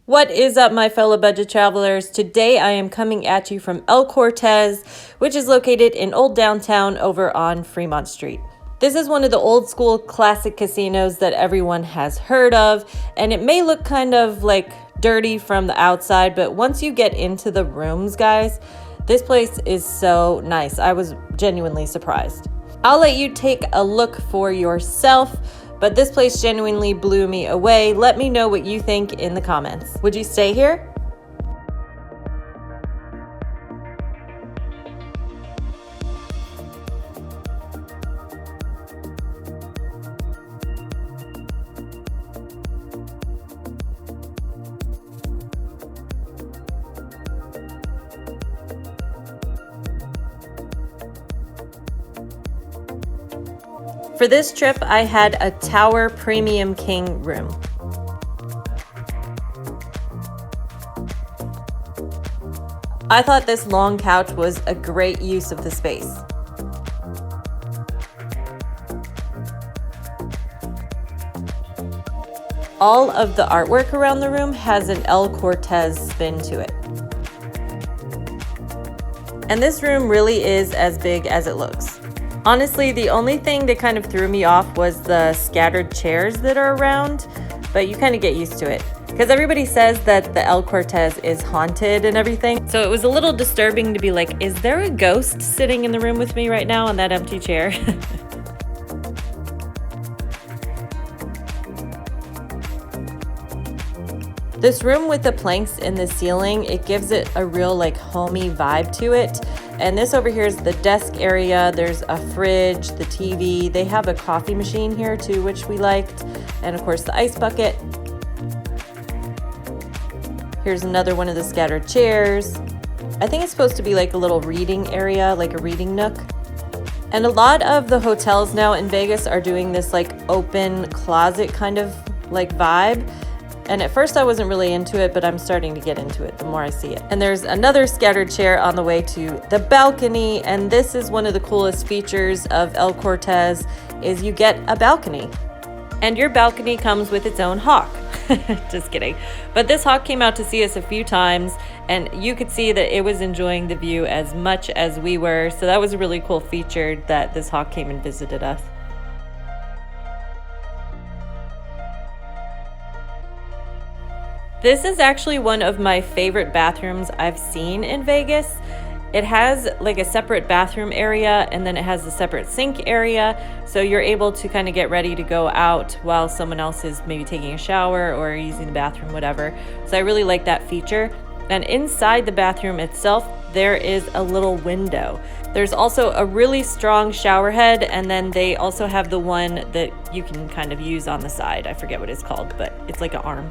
What is up, my fellow budget travelers? Today I am coming at you from El Cortez, which is located in old downtown over on Fremont Street. This is one of the old school classic casinos that everyone has heard of, and it may look kind of like dirty from the outside, but once you get into the rooms, guys, this place is so nice. I was genuinely surprised. I'll let you take a look for yourself, but this place genuinely blew me away. Let me know what you think in the comments. Would you stay here? For this trip, I had a Tower Premium King room. I thought this long couch was a great use of the space. All of the artwork around the room has an El Cortez spin to it. And this room really is as big as it looks. Honestly, the only thing that kind of threw me off was the scattered chairs that are around, but you kind of get used to it. Because everybody says that the El Cortez is haunted and everything. So it was a little disturbing to be like, is there a ghost sitting in the room with me right now on that empty chair? This room with the planks in the ceiling, it gives it a real like homey vibe to it. And this over here is the desk area. There's a fridge, the TV. They have a coffee machine here too, which we liked. And of course the ice bucket. Here's another one of the scattered chairs. I think it's supposed to be like a little reading area, like a reading nook. And a lot of the hotels now in Vegas are doing this like open closet kind of like vibe. And at first I wasn't really into it, but I'm starting to get into it the more I see it. And there's another scattered chair on the way to the balcony. And this is one of the coolest features of El Cortez is you get a balcony. And your balcony comes with its own hawk. Just kidding. But this hawk came out to see us a few times, and you could see that it was enjoying the view as much as we were. So that was a really cool feature that this hawk came and visited us. This is actually one of my favorite bathrooms I've seen in Vegas. It has like a separate bathroom area, and then it has a separate sink area. So you're able to kind of get ready to go out while someone else is maybe taking a shower or using the bathroom, whatever. So I really like that feature. And inside the bathroom itself, there is a little window. There's also a really strong shower head, and then they also have the one that you can kind of use on the side. I forget what it's called, but it's like an arm.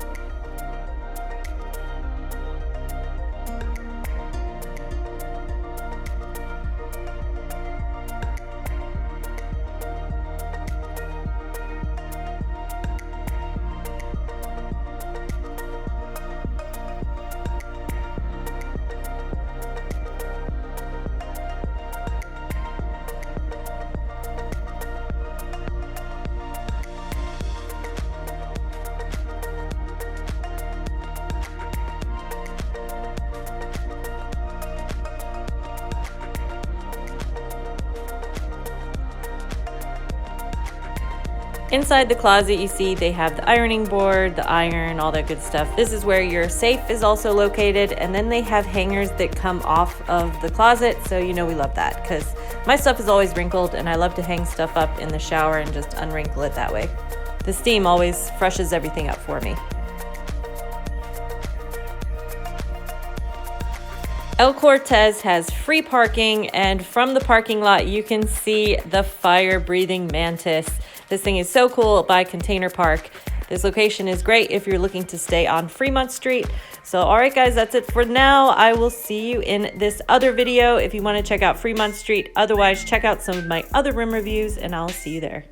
Inside the closet, you see they have the ironing board, the iron, all that good stuff. This is where your safe is also located, and then they have hangers that come off of the closet, so you know we love that because my stuff is always wrinkled and I love to hang stuff up in the shower and just unwrinkle it that way. The steam always freshes everything up for me. El Cortez has free parking, and from the parking lot you can see the fire-breathing mantis. This thing is so cool by Container Park. This location is great if you're looking to stay on Fremont Street. So all right guys, that's it for now. I will see you in this other video if you want to check out Fremont Street. Otherwise, check out some of my other room reviews and I'll see you there.